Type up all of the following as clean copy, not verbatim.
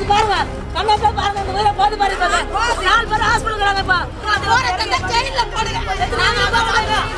பாருங்க கண்ணாப்பா பாருங்க இந்த ஊரை போது பாருங்க 4 பேர் ஹாஸ்பிடல்ங்கறாங்கப்பா போறத ஜெயில்ல போடுங்க நாங்க போறோம்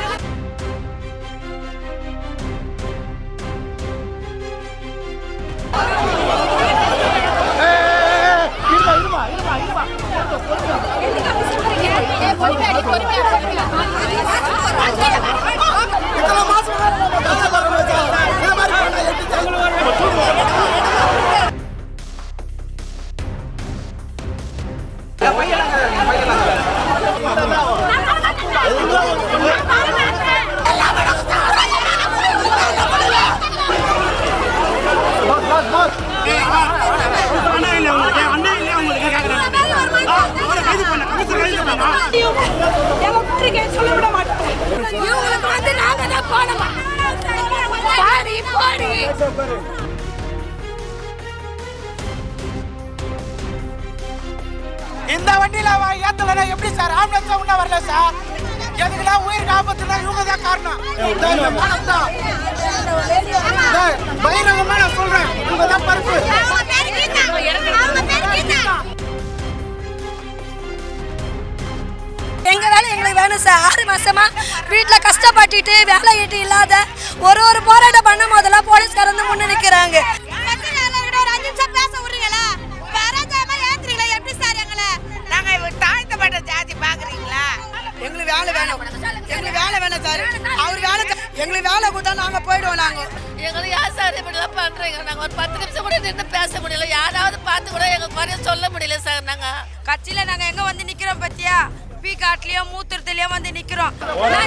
இந்த வண்டியில ஏத்தலனா எப்படி சார் ஆம்புலன்ஸ் உள்ள வரல சார் எதுக்குடா உயிருக்கு ஆபத்துனா இவங்க தான் காரணம் பைரவமா நான் சொல்றேன் இவங்க தான் பருப்பு எங்க வேலை எங்களுக்கு வேணும் சார் 6 மாசமா வீட்டுல கஷ்டப்பட்டுட்டு வேலை ஈட்டு இல்லாத ஒரு போராட்டம் பண்ண போதெல்லாம் போலீஸ்காரங்க முன்ன நிக்கிறாங்க எங்களுக்கு வேலை வேணும் சார் அவர் வேலை எங்களுக்கு வேலை கொடுத்தா நாங்க போயிடுவோம் நாங்க எங்களுக்கு யார் சார் இப்படிலாம் பண்றீங்க நாங்க ஒரு 10 நிமிஷம் கூட நின்று பேச முடியல யாராவது பார்த்து கூட எங்க குறைய சொல்ல முடியல சார் நாங்க கட்சியில நாங்க எங்க வந்து நிக்கிறோம் பத்தியா பி காட்லயோ மூத்திரத்திலயோ வந்து நிக்கிறோம்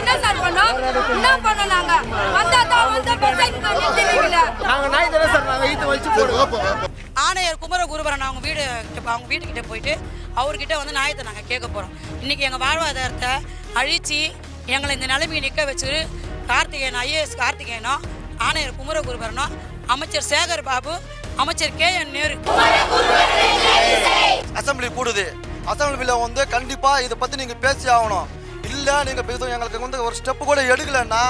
என்ன சார் பண்ணோம் என்ன பண்ணோம் நாங்க ஆணையர் குமர குருபரன் அவங்க வீட்டுக்கிட்ட போயிட்டு அவர்கிட்ட வந்து நியாயத்தை நாங்கள் கேட்க போகிறோம். இன்றைக்கி எங்கள் வாழ்வாதாரத்தை அழித்து எங்களை இந்த நிலைமையை நிற்க வச்சு கார்த்திகேயன் ஐஏஎஸ் கார்த்திகேயனோ ஆணையர் குமர குருபரனோ அமைச்சர் சேகர் பாபு அமைச்சர் KN நேரு அசம்பிளி கூடுது. அசம்பிளியில் வந்து கண்டிப்பாக இதை பற்றி நீங்கள் பேசி ஆகணும். இல்லை நீங்கள் எங்களுக்கு வந்து ஒரு ஸ்டெப்பு கூட எடுக்கலைன்னா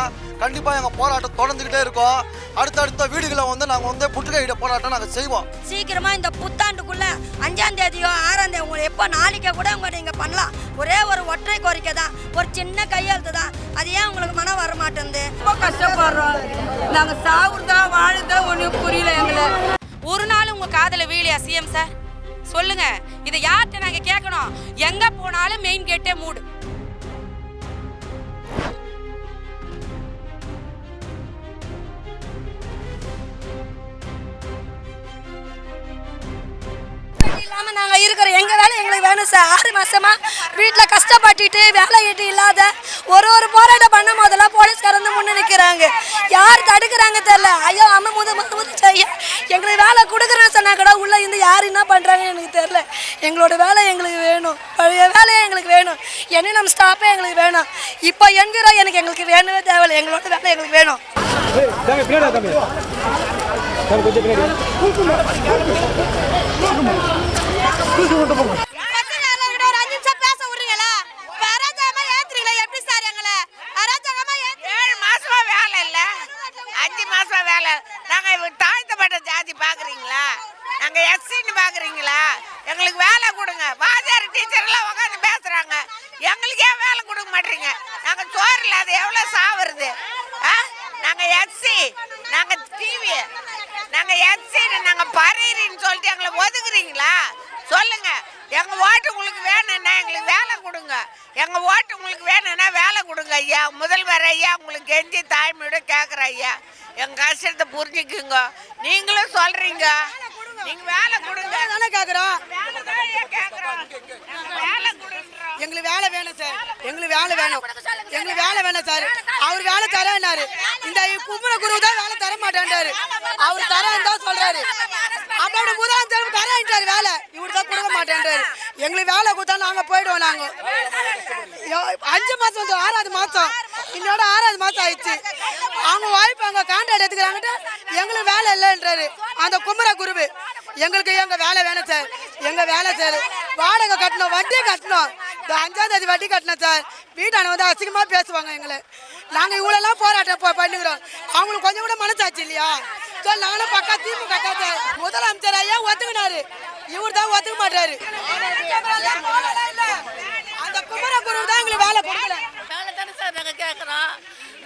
கண்டிப்பாக எங்கள் போராட்டம் தொடர்ந்துக்கிட்டே இருக்கோம். அடுத்தடுத்த வீடுகளை வந்து நாங்கள் வந்து புற்றுகையிட போராட்டம் நாங்கள் செய்வோம். சீக்கிரமாக இந்த புத்தாண்டுக்குள்ளே 5ஆம் தேதியோ 6ஆம் தேதி உங்களை எப்போ நாளைக்கே கூட உங்க நீங்கள் பண்ணலாம். ஒரே ஒரு ஒற்றை கோரிக்கை தான், ஒரு சின்ன கையெழுத்து தான். அது ஏன் உங்களுக்கு மனம் வர மாட்டேங்குது? ரொம்ப கஷ்டப்படுறோம். நாங்கள் சாவுறதா வாழுதா ஒன்றும் புரியல எங்களை. ஒரு நாள் உங்கள் காதில் வீழியா CM சார்? சொல்லுங்க, இதை யார்கிட்ட நாங்கள் கேட்கணும்? எங்கே போனாலும் மெயின் கேட்டே மூடு. இல்லாம நாங்க இருக்கிற எங்க வேலை எங்களுக்கு வேணும் சார். 6 மாசமா வீட்டுல கஷ்டப்பட்டுட்டு வேலை ஈட்டு இல்லாத ஒரு போராட்டம் பண்ண போதெல்லாம் போலீஸ்காரங்க முன்ன நிக்கிறாங்க. யார் தடுக்கிறாங்க தெரியல. ஐயோ அம்மா ஐயா எங்களுக்கு வேலை கொடுக்குறேன்னு சொன்னா கூட உள்ள இருந்து யார் என்ன பண்றாங்கன்னு எனக்கு தெரியல. எங்களோட வேலை எங்களுக்கு வேணும், பழைய வேலையை எங்களுக்கு வேணும், என்ன நம்ம ஸ்டாப்பே எங்களுக்கு வேணும். இப்போ என்கிறோம் எங்களுக்கு வேணவே தேவையில்லை. எங்களோட வேலை எங்களுக்கு வேணும். எங்களுக்கு வேலை கொடுங்க. வாத்தியார் டீச்சர் எல்லாம் உட்காந்து பேசுறாங்க, எங்களுக்கு ஏன் வேலை கொடுக்க மாட்டீங்க? நாங்க சோறு இல்லாத எவ்வளவு சாவுறது? நாங்க SC, நாங்க TV, நாங்க SC, நாங்க பறையின்னு சொல்லிட்டு எங்களை ஒதுக்குறீங்களா? சொல்லுங்க. எங்க ஓட்டு உங்களுக்கு வேணும்னா எங்களுக்கு வேலை கொடுங்க. எங்க ஓட்டு உங்களுக்கு வேணும்னா வேலை கொடுங்க ஐயா. முதல்வர் ஐயா உங்களுக்கு கெஞ்சி தாய்மையோட கேட்குற ஐயா, எங்க கஷ்டத்தை புரிஞ்சுக்குங்க. நீங்களும் சொல்றீங்க நீங்க வேலை கொடுங்க தானே கேட்குறோம். எங்களுக்கு வேலை வேணும் சார், எங்களுக்கு வேலை வேணும் சார். அவர் வேலை தரேன்னாரு. இந்த குமர குரு தான் வேலை தர மாட்டேன்றாரு. அவர் தரேன்னு தான் சொல்றாரு. அப்படி முதலாம் தரேன்ட்டாரு வேலை, இவரு தான் கொடுக்க மாட்டேன்றாரு. எங்களுக்கு வேலை கொடுத்தா நாங்க போயிடுவோம். நாங்க 5 மாசம் வந்து 6வது மாசம், இன்னோட 6வது மாசம் ஆயிடுச்சு. அவங்க வாய்ப்பு அங்க கான்ட்ராக்ட் எடுத்துக்கிறாங்கட்டு எங்களுக்கு வேலை இல்லைன்றாரு அந்த குமர குருவு. எங்களுக்கு எங்க வேலை வேணும் சார், எங்க வேலை சார். வாடகை கட்டணும், வட்டி கட்டணும். இந்த 5ஆம் தேதி வட்டி கட்டணும் சார். வீட்டான வந்து அசிங்கமா பேசுவாங்க எங்களை. நாங்கள் இவ்வளோலாம் போராட்டம் பண்ணுகிறோம். அவங்களுக்கு கொஞ்சம் கூட மனசாச்சு இல்லையா? ஸோ நானும் பக்கா திமுக முதலமைச்சர் ஐயா ஒத்துக்கினாரு, இவர் தான் ஒத்துக்க மாட்டாரு. அந்த குமரகுரு தான் எங்களுக்கு வேலை கொடுக்கல. வேலை தானே சார் நாங்கள் கேட்குறோம்.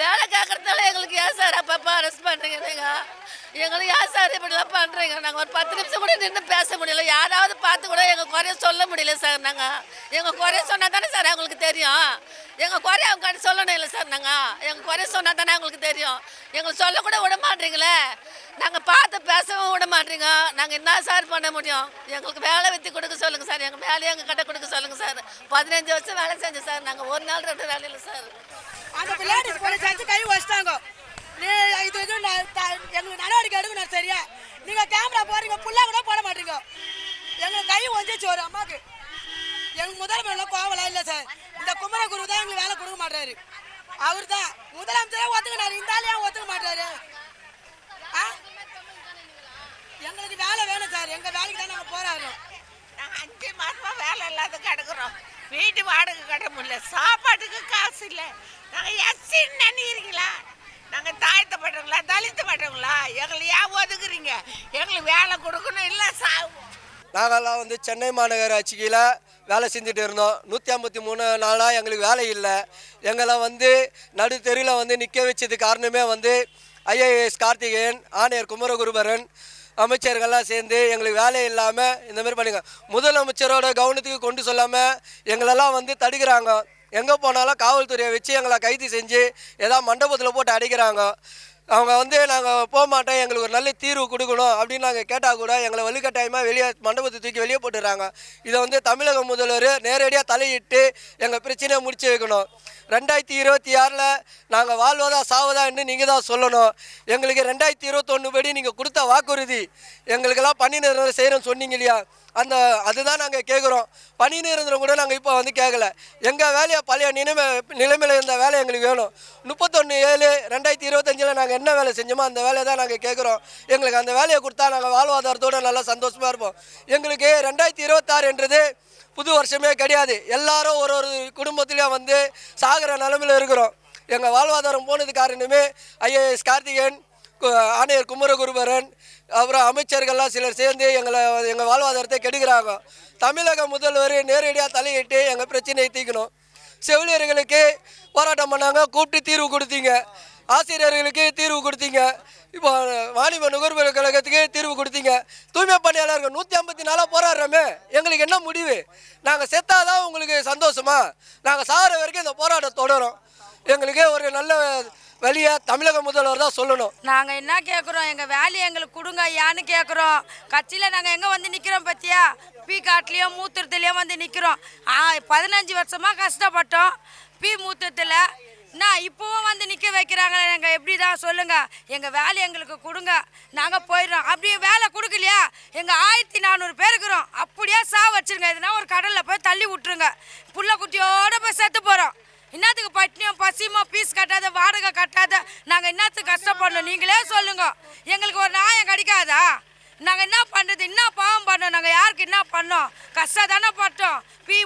வேலை கேட்கறதால எங்களுக்கு ஏன் சார் அப்பப்போ அரெஸ்ட் பண்ணுறீங்க நீங்கள்? எங்களுக்கு ஏன் சார் இப்படிலாம் பண்ணுறீங்க? நாங்கள் ஒரு 10 நிமிஷம் கூட நின்று பேச முடியல. யாராவது பார்த்து கூட எங்கள் குறைய சொல்ல முடியல சார். நாங்கள் எங்கள் குறைய சொன்னால் தானே சார் அவங்களுக்கு தெரியும். எங்கள் குறைய அவங்க கண்டு சொல்லணும் இல்லை சார். நாங்கள் எங்கள் குறைய சொன்னால் தானே அவங்களுக்கு தெரியும். எங்களுக்கு சொல்ல கூட விட மாட்டீங்களே. நாங்கள் பார்த்து பேசவும் விட மாட்டீங்க. நாங்கள் என்ன சார் பண்ண முடியும்? எங்களுக்கு வேலை விற்றி கொடுக்க சொல்லுங்கள் சார். எங்கள் வேலையை எங்கள் கிட்ட கொடுக்க சொல்லுங்கள் சார். 15 வருஷம் வேலை செஞ்சோம் சார். நாங்கள் ஒரு நாள் 2 வேலை இல்லை சார். அந்த லேடிஸ் போலீஸ் வச்சு கை வச்சிட்டாங்க. இது எங்களுக்கு நடவடிக்கை எடுக்கணும் சரியா? நீங்கள் கேமரா போடுறீங்க, புல்லா கூட போட மாட்டீங்க. எங்களுக்கு கை ஒஞ்சிச்சு ஒரு அம்மாவுக்கு. எங்களுக்கு முதலமைச்சர் கோவலாம் இல்லை சார். இந்த குமரகுரு தான் எங்களுக்கு வேலை கொடுக்க மாட்டாரு. அவர் தான் முதலமைச்சரே ஒத்துக்கினாரு, இந்த ஆளையும் ஒத்துக்க மாட்டாரு. எங்களுக்கு வேலை வேணும் சார். எங்கள் வேலைக்கு தான் நாங்கள் போராடுறோம். நாங்கள் 5 மாதமாக வேலை இல்லாத கிடக்குறோம். வீட்டு வாடகை கட்ட முடியல, சாப்பாட்டுக்கு காசு இல்லை. நாங்கள் எஸ்சின்னு நினைக்கிறீங்களா? நாங்கள் தாழ்த்தப்பட்டவங்களா, தலித்தப்பட்டவங்களா? எங்களை ஏன் ஒதுக்குறீங்க? எங்களுக்கு வேலை கொடுக்கணும் இல்லை சாவும். நாங்கள்லாம் வந்து சென்னை மாநகராட்சியில் வேலை செஞ்சுட்டு இருந்தோம். 153 நாளாக எங்களுக்கு வேலை இல்லை. எங்களை வந்து நடு தெருவில் வந்து நிற்க வச்சது காரணமே வந்து ஐஏஎஸ் கார்த்திகேயன், ஆணையர் குமரகுருபரன், அமைச்சர்கள்லாம் சேர்ந்து எங்களுக்கு வேலை இல்லாமல் இந்தமாரி பண்ணுங்க. முதலமைச்சரோட கவனத்துக்கு கொண்டு சொல்லாமல் எங்களெல்லாம் வந்து தடுக்கிறாங்க. எங்கே போனாலும் காவல்துறையை வச்சு எங்களை கைது செஞ்சு ஏதாவது மண்டபத்தில் போட்டு அடைக்கிறாங்க. அவங்க வந்து நாங்கள் போக மாட்டோம், எங்களுக்கு ஒரு நல்ல தீர்வு கொடுக்கணும் அப்படின்னு நாங்கள் கேட்டால் கூட எங்களை வலுக்கட்டாயமாக வெளியே மண்டபத்தை தூக்கி வெளியே போட்டுடுறாங்க. இதை வந்து தமிழக முதல்வர் நேரடியாக தலையிட்டு எங்கள் பிரச்சனையை முடிச்சு வைக்கணும். 2026 நாங்கள் வாழ்வதா சாவதான்னு நீங்கள் தான் சொல்லணும். எங்களுக்கு 2021 படி நீங்கள் கொடுத்த வாக்குறுதி எங்களுக்கெல்லாம் பணி நிரந்தரம் செய்கிறோன்னு சொன்னீங்க இல்லையா? அதுதான் நாங்கள் கேட்குறோம். பணி நிரந்தரம் கூட நாங்கள் இப்போ வந்து கேட்கல. எங்கள் வேலையை பழைய நிலைமையில் இருந்த வேலை எங்களுக்கு வேணும். 31/7/2025 நாங்கள் என்ன வேலை செஞ்சோமோ அந்த வேலையை தான் நாங்கள் கேட்குறோம். எங்களுக்கு அந்த வேலையை கொடுத்தா நாங்கள் வாழ்வாதாரத்தோடு நல்லா சந்தோஷமாக இருப்போம். எங்களுக்கு 2026 புது வருஷமே கிடையாது. எல்லாரும் ஒரு குடும்பத்திலையும் வந்து சாகிற நிலமையில் இருக்கிறோம். எங்கள் வாழ்வாதாரம் போனது காரணமே ஐஏஎஸ் கார்த்திகேயன், ஆணையர் குமரகுருபரன், அப்புறம் அமைச்சர்கள்லாம் சிலர் சேர்ந்து எங்கள் வாழ்வாதாரத்தை கெடுக்கிறாங்க. தமிழக முதல்வர் நேரடியாக தலையிட்டு எங்கள் பிரச்சனையை தீர்க்கணும். செவிலியர்களுக்கு போராட்டம் பண்ணாங்க, கூப்பிட்டு தீர்வு கொடுத்தீங்க. ஆசிரியர்களுக்கு தீர்வு கொடுத்தீங்க. இப்போ வாணிப நுகர்வோர் கழகத்துக்கு தீர்வு கொடுத்தீங்க. தூய்மை பணியாளர்கள் 154 போராடுறோமே, எங்களுக்கு என்ன முடிவு? நாங்கள் செத்தாதான் உங்களுக்கு சந்தோஷமா? நாங்கள் சாகிற வரைக்கும் இந்த போராட்டம் தொடரும். எங்களுக்கு ஒரு நல்ல வழியை தமிழக முதல்வர் தான் சொல்லணும். நாங்கள் என்ன கேட்குறோம்? எங்கள் வேலையை எங்களுக்கு கொடுங்க ஐயான்னு கேட்குறோம். கட்சியில் நாங்கள் எங்கே வந்து நிற்கிறோம் பற்றியா? காட்டுலேயும் மூத்திரத்துலேயும் வந்து நிற்கிறோம். 15 வருஷமாக கஷ்டப்பட்டோம் மூத்திரத்தில். நான் இப்போவும் வந்து நிற்க வைக்கிறாங்களே, நாங்கள் எப்படி தான் சொல்லுங்கள்? எங்கள் வேலையை எங்களுக்கு கொடுங்க, நாங்கள் போயிடுறோம். அப்படியே வேலை கொடுக்கலையா எங்கள் 1400 பேர் இருக்கிறோம், அப்படியே வச்சுருங்க. எதுனா ஒரு கடலில் போய் தள்ளி விட்டுருங்க. புள்ள குட்டியோடு போய் செத்து போகிறோம். என்னத்துக்கு பட்டினியும் பசியுமோ, ஃபீஸ் கட்டாத, வாடகை கட்டாத, நாங்கள் என்னத்துக்கு கஷ்டப்படணும்? நீங்களே சொல்லுங்க. எங்களுக்கு ஒரு நியாயம் கிடைக்காதா? நாங்கள் என்ன பண்ணுறது? என்ன பாவம் பண்ணோம்? நாங்கள் யாருக்கு என்ன பண்ணோம்? கஷ்டம் தானே பட்டோம்.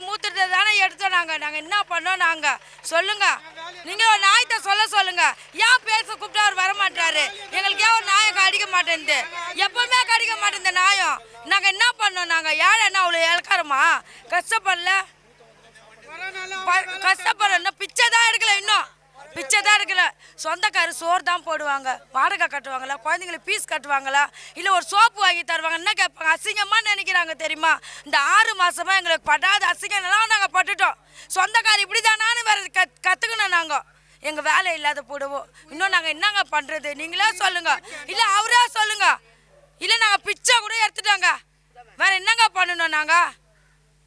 மூத்திரத்தை தானே எடுத்தோம். நாங்கள் என்ன பண்ணோம்? நாங்கள் சொல்லுங்கள். நீங்கள் ஒரு நியாயத்தை சொல்லுங்கள். ஏன் பேச கூப்பிட்டா அவர் வரமாட்டாரு? எங்களுக்கு ஏன் ஒரு நியாயம் கிடைக்க மாட்டேங்குது? எப்பவுமே கிடைக்க மாட்டேங்குது நியாயம். நாங்கள் என்ன பண்ணோம்? நாங்கள் ஏழை என்ன அவ்வளோ இழக்கிறோமா? கஷ்டப்படல, கஷ்டப்படணும். பிச்சை தான் எடுக்கல, இன்னும் பிச்சை தான் எடுக்கல. சொந்தக்காரர் சோறு தான் போடுவாங்க, வாடகை கட்டுவாங்களா, குழந்தைங்களுக்கு ஃபீஸ் கட்டுவாங்களா, இல்லை ஒரு சோப்பு வாங்கி தருவாங்கன்னா கேட்பாங்க. அசிங்கமாக நினைக்கிறாங்க தெரியுமா? இந்த 6 மாதமாக எங்களுக்கு படாத அசிங்கம்லாம் நாங்கள் பட்டுட்டோம். சொந்தக்காரர் இப்படி தானான்னு வேறு கற்றுக்கணும். நாங்கள் எங்கள் வேலை இல்லாத போடுவோம். இன்னும் நாங்கள் என்னங்க பண்ணுறது? நீங்களே சொல்லுங்கள், இல்லை அவரே சொல்லுங்கள். இல்லை நாங்கள் பிச்சை கூட எடுத்துட்டோங்க, வேறு என்னங்க பண்ணணும்? நாங்கள்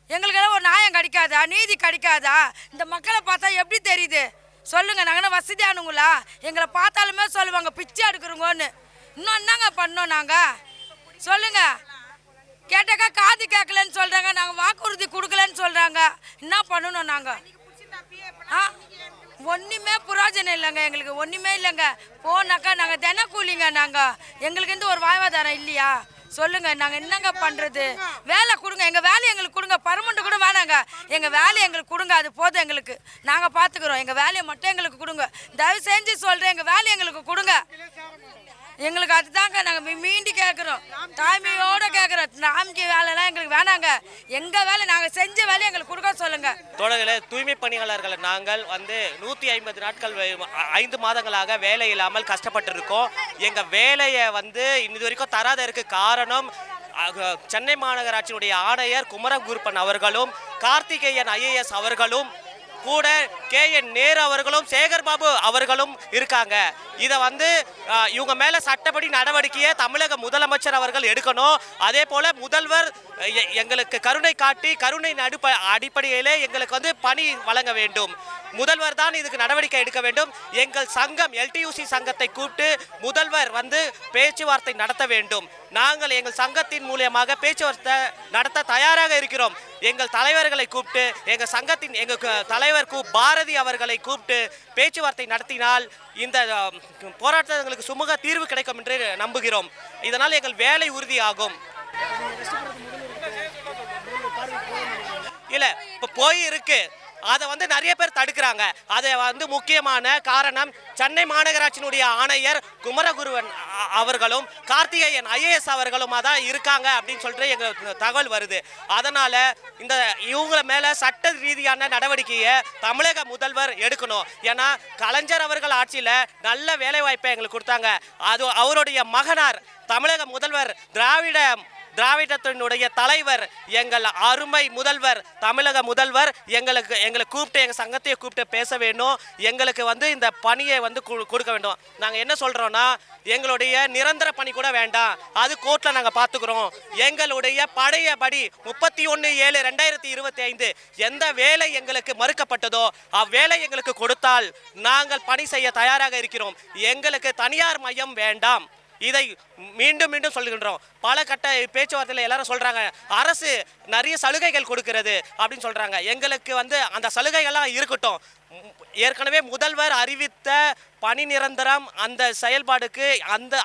எங்களுக்கெல்லாம் ஒரு நியாயம் கிடைக்காதா? நீதி கிடைக்காதா? இந்த மக்களை பார்த்தா எப்படி தெரியுது சொல்லுங்கள்? நாங்கள் வசதியானுங்களா? எங்களை பார்த்தாலுமே சொல்லுவாங்க பிச்சை எடுக்கிறோங்கன்னு. இன்னும் என்னங்க பண்ணோம்? நாங்கள் சொல்லுங்கள். கேட்டாக்கா காது கேட்கலன்னு சொல்கிறாங்க, நாங்கள் வாக்குறுதி கொடுக்கலன்னு சொல்கிறாங்க. என்ன பண்ணணும்? நாங்கள் ஒன்றுமே புரோஜனம் இல்லைங்க. எங்களுக்கு ஒன்றுமே இல்லைங்க. போனாக்கா நாங்கள் தினக்கூலிங்க. நாங்கள் எங்களுக்கு ஒரு வாழ்வாதாரம் இல்லையா? சொல்லுங்க, நாங்கள் என்னங்க பண்ணுறது? வேலை கொடுங்க, எங்கள் வேலையை எங்களுக்கு கொடுங்க. பர்மனெண்ட் கூட வேணாங்க, எங்கள் வேலையை எங்களுக்கு கொடுங்க. அது போதும் எங்களுக்கு, நாங்கள் பார்த்துக்குறோம். எங்கள் வேலையை மட்டும் எங்களுக்கு கொடுங்க. தயவு செஞ்சு சொல்கிறேன், எங்கள் வேலையை எங்களுக்கு கொடுங்க. எங்களுக்கு அதுதாங்க நாங்கள் மீண்டி கேட்குறோம், தாய்மையோடு கேட்குறோம். நாமிக்கு வேலைலாம் எங்களுக்கு வேணாங்க. எங்கள் வேலை நாங்கள் செஞ்ச வேலையை எங்களுக்கு கொடுக்க சொல்லுங்க. தோழர்களே, தூய்மை பணியாளர்கள் நாங்கள் 150 நாட்கள் 5 மாதங்களாக வேலை இல்லாமல் கஷ்டப்பட்டிருக்கோம். எங்கள் வேலையை இது வரைக்கும் தராதற்கு காரணம் சென்னை மாநகராட்சியினுடைய ஆணையர் குமரகுருப்பன் அவர்களும் கார்த்திகேயன் IAS அவர்களும் கூட KN நேரு அவர்களும் சேகர் பாபு அவர்களும் இருக்காங்க. இதை இவங்க மேல சட்டப்படி நடவடிக்கையை தமிழக முதலமைச்சர் அவர்கள் எடுக்கணும். அதே போல முதல்வர் எங்களுக்கு கருணை காட்டி கருணை அடிப்படையிலே எங்களுக்கு பணி வழங்க வேண்டும். முதல்வர் தான் இதுக்கு நடவடிக்கை எடுக்க வேண்டும். எங்கள் சங்கம் LTUC சங்கத்தை கூப்பிட்டு முதல்வர் பேச்சுவார்த்தை நடத்த வேண்டும். நாங்கள் எங்கள் சங்கத்தின் மூலமாக பேச்சுவார்த்தை நடத்த தயாராக இருக்கிறோம். எங்கள் தலைவர்களை கூப்பிட்டு எங்கள் சங்கத்தின் எங்கள் தலைவர் பாரதி அவர்களை கூப்பிட்டு பேச்சுவார்த்தை நடத்தினால் இந்த போராட்டங்களுக்கு சுமூக தீர்வு கிடைக்கும் என்று நம்புகிறோம். இதனால் எங்கள் வேலை உறுதியாகும். இல்ல இப்ப போய் இருக்கு, அதை நிறைய பேர் தடுக்கிறாங்க. அதை முக்கியமான காரணம் சென்னை மாநகராட்சியினுடைய ஆணையர் குமரகுருவன் அவர்களும் கார்த்திகேயன் IAS அவர்களும் தான் இருக்காங்க அப்படின்னு சொல்லிட்டு எங்களுக்கு தகவல் வருது. அதனால இவங்கள மேல சட்ட ரீதியான நடவடிக்கையை தமிழக முதல்வர் எடுக்கணும். ஏன்னா கலைஞர் அவர்கள் ஆட்சியில நல்ல வேலை வாய்ப்பை எங்களுக்கு கொடுத்தாங்க. அது அவருடைய மகனார் தமிழக முதல்வர் திராவிடத்தினுடைய தலைவர் எங்கள் அருமை முதல்வர் தமிழக முதல்வர் எங்களை கூப்பிட்டு எங்கள் சங்கத்தையை கூப்பிட்டு பேச வேண்டும். எங்களுக்கு இந்த பணியை கொடுக்க வேண்டும். நாங்கள் என்ன சொல்கிறோன்னா, எங்களுடைய நிரந்தர பணி கூட வேண்டாம், அது கோர்ட்டில் நாங்கள் பார்த்துக்குறோம். எங்களுடைய பழையபடி 31/7/2025 எந்த வேலை எங்களுக்கு மறுக்கப்பட்டதோ அவ்வேலை எங்களுக்கு கொடுத்தால் நாங்கள் பணி செய்ய தயாராக இருக்கிறோம். எங்களுக்கு தனியார் மையம் வேண்டாம். இதை மீண்டும் மீண்டும் சொல்கின்றோம். பல கட்ட பேச்சுவார்த்தையில் எல்லாரும் சொல்றாங்க, அரசு நிறைய சலுகைகள் கொடுக்கிறது அப்படின்னு சொல்றாங்க. எங்களுக்கு அந்த சலுகைகள்லாம் இருக்கட்டும். ஏற்கனவே முதல்வர் அறிவித்த பணி நிரந்தரம் அந்த செயல்பாடுக்கு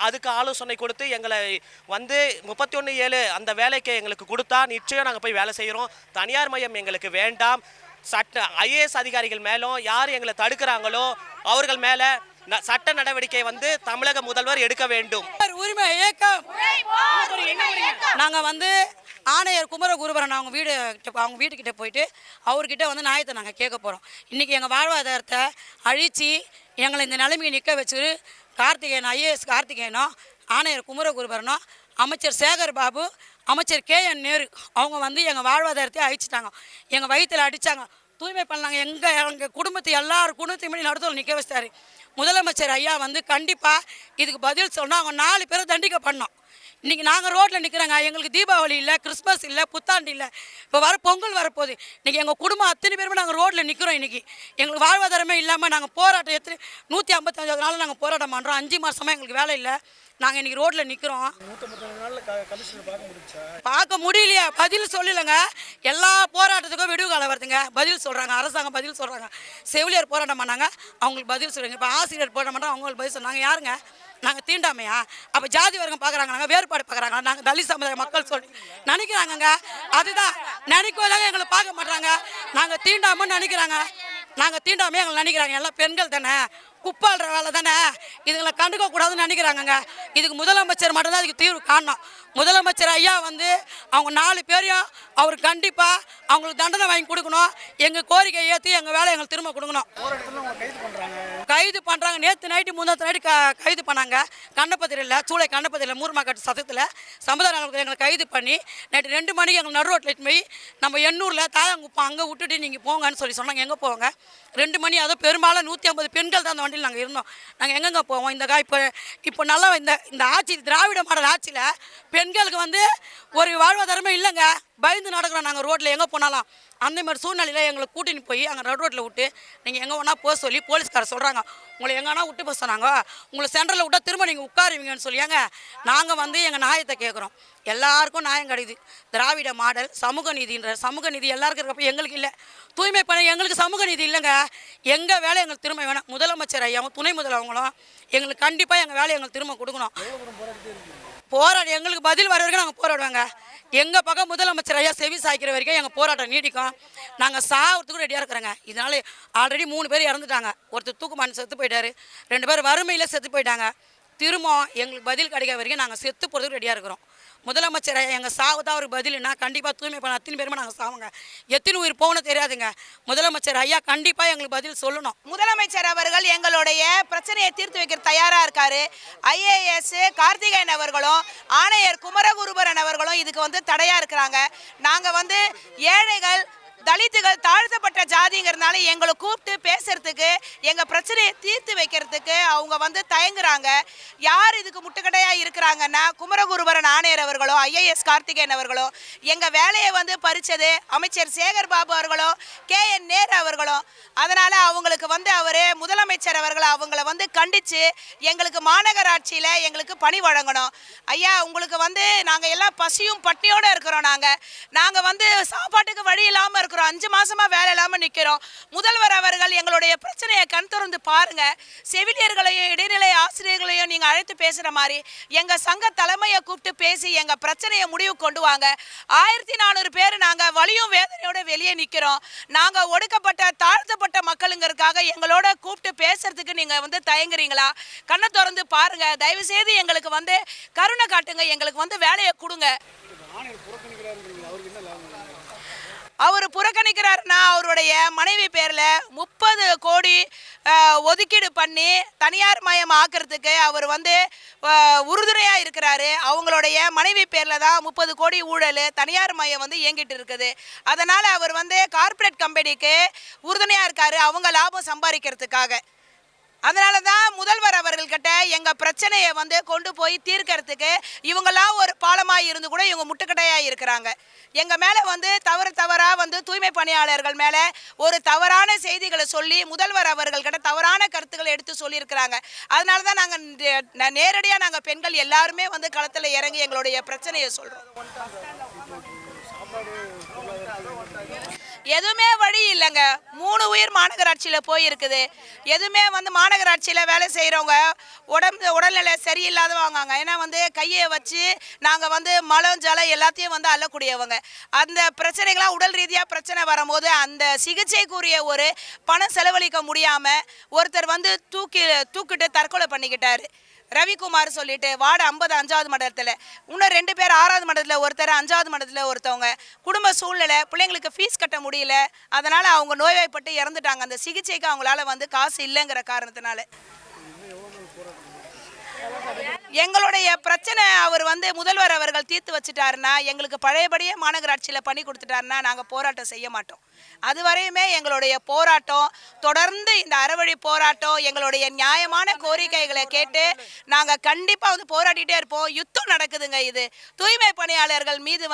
அதுக்கு ஆலோசனை கொடுத்து எங்களை 31/7 அந்த வேலைக்கு எங்களுக்கு கொடுத்தா நிச்சயம் நாங்கள் போய் வேலை செய்கிறோம். தனியார் மையம் எங்களுக்கு வேண்டாம். IAS அதிகாரிகள் மேலும் யார் எங்களை தடுக்கிறாங்களோ அவர்கள் மேல சட்ட நடவடிக்கை தமிழக முதல்வர் எடுக்க வேண்டும். உரிமை இயக்கம் நாங்கள் ஆணையர் குமரகுருபரன் அவங்க வீட்டுக்கிட்ட போயிட்டு அவர்கிட்ட நியாயத்தை நாங்கள் கேட்க போகிறோம். இன்றைக்கி எங்கள் வாழ்வாதாரத்தை அழித்து எங்களை இந்த நிலைமையை நிற்க வச்சு கார்த்திகேயன் IAS கார்த்திகேயனும் ஆணையர் குமரகுருபரனும் அமைச்சர் சேகர் பாபு அமைச்சர் KN நேரு அவங்க எங்கள் வாழ்வாதாரத்தை அழிச்சிட்டாங்க. எங்கள் வயிற்றில் அடித்தாங்க, தூய்மை பண்ணாங்க. எங்கள் குடும்பத்தை எல்லாரும் குடும்பத்தையும் நடுத்தல் நிற்க வச்சிட்டாரு. முதலமைச்சர் ஐயா கண்டிப்பாக இதுக்கு பதில் சொன்னால் அவங்க 4 பேரை தண்டிக்க பண்ணோம். இன்றைக்கி நாங்கள் ரோட்டில் நிற்கிறாங்க. எங்களுக்கு தீபாவளி இல்லை, கிறிஸ்மஸ் இல்லை, புத்தாண்டு இல்லை, இப்போ பொங்கல் வரப்போகுது. இன்றைக்கி எங்கள் குடும்பம் அத்தனை பேருமே நாங்கள் ரோட்டில் நிற்கிறோம். இன்றைக்கி எங்களுக்கு வாழ்வாதாரமே இல்லாமல் நாங்கள் போராட்டம் 155 நாள் நாங்கள் போராட்டம் பண்ணுறோம். 5 மாதமாக எங்களுக்கு வேலை இல்லை. நாங்கள் இன்றைக்கி ரோட்டில் நிற்கிறோம். பார்க்க முடியலையா? பதில் சொல்லலைங்க. எல்லா போராட்டத்துக்கும் விடுவு காலம் வருதுங்க. பதில் சொல்கிறாங்க, அரசாங்கம் பதில் சொல்கிறாங்க. செவிலியர் போராட்டம் பண்ணாங்க, அவங்களுக்கு பதில் சொல்கிறாங்க. இப்போ ஆசிரியர் போராட்டம் பண்ணுறாங்க, அவங்களுக்கு பதில் சொன்னாங்க. யாருங்க நாங்கள் தீண்டாமையா? அப்போ ஜாதி வர்க்கம் பார்க்குறாங்க, நாங்கள் வேறுபாடு பார்க்குறாங்க, நாங்கள் தலித் சமுதாய மக்கள் சொல்லி நினைக்கிறாங்கங்க. அதுதான் நினைக்குவதாங்க எங்களை பார்க்க மாட்டாங்க. நாங்கள் தீண்டாமன்னு நினைக்கிறாங்க. நாங்கள் தீண்டாமே எங்களை நினைக்கிறாங்க. எல்லாம் பெண்கள் தானே, குப்பாளுற வேலை தானே, இதுங்களை கண்டுக்க கூடாதுன்னு நினைக்கிறாங்கங்க. இதுக்கு முதலமைச்சர் மட்டும்தான் அதுக்கு தீர்வு காணணும். முதலமைச்சர் ஐயா அவங்க 4 பேரையும் அவர் கண்டிப்பாக அவங்களுக்கு தண்டனை வாங்கி கொடுக்கணும். எங்கள் கோரிக்கையை ஏற்றி எங்கள் வேலை எங்களுக்கு திரும்ப கொடுக்கணும். கைது பண்ணுறாங்க. நேற்று நைட்டு முந்தாத்து நைட்டு கைது பண்ணாங்க. கண்ணப்பத்திரியில் சூளை கண்ணப்பத்திரியில் மூர்மாக்காட்டு சத்தத்தில் சமுதாய நலத்தில் எங்களை கைது பண்ணி நைட்டு 2 மணிக்கு எங்கள் நடு ரோட்டில் போய் நம்ம எண்ணூரில் தாயங்குப்பம் அங்கே விட்டுட்டு நீங்கள் போங்கன்னு சொன்னாங்க. எங்கே போவாங்க? 2 மணி. அதுவும் பெரும்பாலும் 150 பெண்கள் தான் அந்த வண்டியில் நாங்கள் இருந்தோம். நாங்கள் எங்கெங்கே போவோம்? இப்போ நல்லா இந்த ஆட்சி திராவிட மாடல் ஆட்சியில் பெண்களுக்கு ஒரு வாழ்வாதாரமே இல்லைங்க. பயந்து நடக்கிறோம் நாங்கள் ரோட்டில் எங்கே போனாலும். அந்த மாதிரி சூழ்நிலையில் எங்களை கூட்டின்னு போய் அங்கே நடு ரோட்டில் விட்டு நீங்கள் எங்கே வேணால் போக சொல்லி போலீஸ்காரர் சொல்கிறாங்க. உங்களை எங்கன்னா விட்டு போக சொன்னாங்க. உங்களை சென்டரில் விட்டால் திரும்ப நீங்கள் உட்காருவீங்கன்னு சொல்லியாங்க. நாங்கள் எங்கள் நியாயத்தை கேட்குறோம். எல்லாருக்கும் நியாயம் கிடையாது. திராவிட மாடல் சமூக நீதி எல்லாருக்கும் இருக்கப்போ எங்களுக்கு இல்லை. தூய்மை பணி எங்களுக்கு சமூக நீதி இல்லைங்க. எங்கள் வேலை எங்களுக்கு திரும்ப வேணும். முதலமைச்சர் ஐயாவும் துணை முதல்வங்களும் எங்களுக்கு கண்டிப்பாக எங்கள் வேலையை எங்களுக்கு திரும்ப கொடுக்கணும். போராட்டம் எங்களுக்கு பதில் வர வரைக்கும் நாங்கள் போராடுவாங்க. எங்கள் பக்கம் முதலமைச்சர் ஐயா செவி சாய்க்கிற வரைக்கும் எங்கள் போராட்டம் நீடிக்கும். நாங்கள் சாகிறதுக்கு ரெடியாக இருக்கிறோங்க. இதனால் ஆல்ரெடி 3 பேர் இறந்துட்டாங்க. ஒருத்தர் தூக்குமான் செத்து போயிட்டாரு, 2 பேர் வறுமையில் செத்து போயிட்டாங்க. திரும்ப எங்களுக்கு பதில் கிடைக்கிற வரைக்கும் நாங்கள் செத்து போகிறதுக்கு ரெடியாக இருக்கிறோம். முதலமைச்சர் எங்கள் சாவுதான் அவருக்கு பதிலுன்னா கண்டிப்பாக தூய்மை பண்ண அத்தனை பேருமே நாங்கள் சாவுங்க. எத்தனை உயிர் போகணும் தெரியாதுங்க. முதலமைச்சர் ஐயா கண்டிப்பாக எங்களுக்கு பதில் சொல்லணும். முதலமைச்சர் அவர்கள் எங்களுடைய பிரச்சனையை தீர்த்து வைக்க தயாராக இருக்காரு. ஐஏஎஸ் கார்த்திகேயன் அவர்களும் ஆணையர் குமரகுருபரன் அவர்களும் இதுக்கு வந்து தடையாக இருக்கிறாங்க. நாங்கள் ஏழைகள் தலித்துகள் தாழ்த்தப்பட்ட ஜாதிங்கிறதுனால எங்களை கூப்பிட்டு பேசுறதுக்கு எங்கள் பிரச்சனையை தீர்த்து வைக்கிறதுக்கு அவங்க தயங்குறாங்க. யார் இதுக்கு முட்டுக்கடையாக இருக்கிறாங்கன்னா குமரகுருபரன் ஆணையர் அவர்களோ ஐஏஎஸ் கார்த்திகேயன் அவர்களோ, எங்கள் வேலையை பறிச்சது அமைச்சர் சேகர் பாபு அவர்களோ KN நேரு அவர்களோ. அதனால் அவங்களுக்கு அவர் முதலமைச்சர் அவர்கள் அவங்கள கண்டித்து எங்களுக்கு மாநகராட்சியில் எங்களுக்கு பணி வழங்கணும். ஐயா உங்களுக்கு நாங்கள் எல்லாம் பசியும் பட்டினியோடு இருக்கிறோம். நாங்கள் சாப்பாட்டுக்கு வழி இல்லாமல் இருக்கிறோம். 5 மாசமா வேலை இல்லாம நிக்கிறோம். முதல்வர் அவர்கள் எங்களுடைய பிரச்சனையை கண் திறந்து பாருங்க. செவிலியர்களையும் இடைநிலை ஆசிரியர்களையும் நீங்க அழைத்து பேசுற மாதிரி எங்க சங்க தலைமையை கூப்பிட்டு பேசி எங்க பிரச்சனையை முடிவு கொண்டு வாங்க. 1400 பேர் நாங்க வலியும் வேதனையோட வெளியே நிக்கிறோம். நாங்க ஒடுக்கப்பட்ட தாழ்த்தப்பட்ட மக்களுங்கிறதுக்காக எங்களோட கூப்பிட்டு பேசுறதுக்கு நீங்க தயங்குறீங்களா? கண்ணை திறந்து பாருங்க. தயவு செய்து எங்களுக்கு கருணை காட்டுங்க. எங்களுக்கு வேலையை கொடுங்க. அவர் புறக்கணிக்கிறாருன்னா அவருடைய மனைவி பேரில் 30 கோடி ஒதுக்கீடு பண்ணி தனியார் மயம் ஆக்கிறதுக்கு அவர் உறுதுணையாக இருக்கிறாரு. அவங்களுடைய மனைவி பேரில் தான் 30 கோடி ஊழல் தனியார் மயம் இயங்கிட்டு இருக்குது. அதனால் அவர் கார்ப்பரேட் கம்பெனிக்கு உறுதுணையாக இருக்காரு, அவங்க லாபம் சம்பாதிக்கிறதுக்காக. அதனால தான் முதல்வர் அவர்கள்கிட்ட எங்கள் பிரச்சனையை கொண்டு போய் தீர்க்கறதுக்கு இவங்கெல்லாம் ஒரு பாலமாக இருந்து கூட இவங்க முட்டுக்கட்டையாக இருக்கிறாங்க. எங்கள் மேலே தவறாக தூய்மை பணியாளர்கள் மேலே ஒரு தவறான செய்திகளை சொல்லி முதல்வர் அவர்கள்கிட்ட தவறான கருத்துக்களை எடுத்து சொல்லியிருக்கிறாங்க. அதனால தான் நாங்கள் நேரடியாக நாங்கள் பெண்கள் எல்லாருமே களத்தில் இறங்கி எங்களுடைய பிரச்சனையை சொல்கிறோம். எதுவுமே வழி இல்லைங்க. 3 உயிர் மாநகராட்சியில் போயிருக்குது. எதுவுமே மாநகராட்சியில் வேலை செய்கிறவங்க உடல்நிலை சரியில்லாதவங்க. ஏன்னா கையை வச்சு நாங்கள் மலம் ஜலம் எல்லாத்தையும் அள்ளக்கூடியவங்க. அந்த பிரச்சனைகளாம் உடல் ரீதியாக பிரச்சனை வரும்போது அந்த சிகிச்சைக்குரிய ஒரு பணம் செலவழிக்க முடியாமல் ஒருத்தர் தூக்கிட்டு தற்கொலை பண்ணிக்கிட்டாரு. ரவிக்குமார் சொல்லிட்டு வார்டு 50 5வது மண்டலத்தில், இன்னும் 2 பேர் 6வது மண்டலத்தில் ஒருத்தர், 5வது மண்டலத்தில் ஒருத்தவங்க. குடும்ப சூழ்நிலை, பிள்ளைங்களுக்கு ஃபீஸ் கட்ட முடியல, அதனால் அவங்க நோய்வாய்ப்பட்டு இறந்துட்டாங்க. அந்த சிகிச்சைக்கு அவங்களால காசு இல்லைங்கிற காரணத்தினால எங்களுடைய பிரச்சனை அவர் முதல்வர் அவர்கள் தீர்த்து வச்சுட்டாருன்னா, எங்களுக்கு பழையபடியே மாநகராட்சியில் பண்ணி கொடுத்துட்டாருன்னா நாங்கள் போராட்டம் செய்ய மாட்டோம். அதுவரையுமே எங்களுடைய போராட்டம் தொடர்ந்து இந்த அறவழி போராட்டம், எங்களுடைய நியாயமான கோரிக்கைகளை கேட்டு நாங்கள் கண்டிப்பாக போராடிட்டே இருப்போம். யுத்தம் நடக்குதுங்க. இது தூய்மை பணியாளர்கள் மீது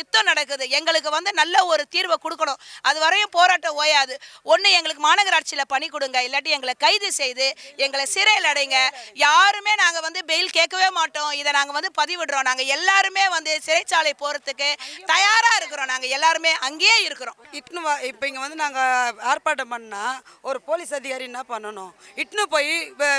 யுத்தம் நடக்குது. எங்களுக்கு நல்ல ஒரு தீர்வை கொடுக்கணும். அது வரையும் போராட்டம் ஓயாது. ஒன்று எங்களுக்கு மாநகராட்சியில் பண்ணி கொடுங்க, இல்லாட்டி எங்களை கைது செய்து எங்களை சிறையில் அடைங்க. யாருமே நாங்கள் பெயில் கேட்கவே மாட்டோம். இதை நாங்கள் பதிவிடுறோம். நாங்கள் எல்லாருமே சிறைச்சாலை போகிறதுக்கு தயாராக இருக்கிறோம். நாங்கள் எல்லாருமே அங்கேயே இருக்கிறோம். இப்போ இங்கே நாங்கள் ஆர்ப்பாட்டம் பண்ணால் ஒரு போலீஸ் அதிகாரி என்ன பண்ணணும்? இட்டுன்னு போய்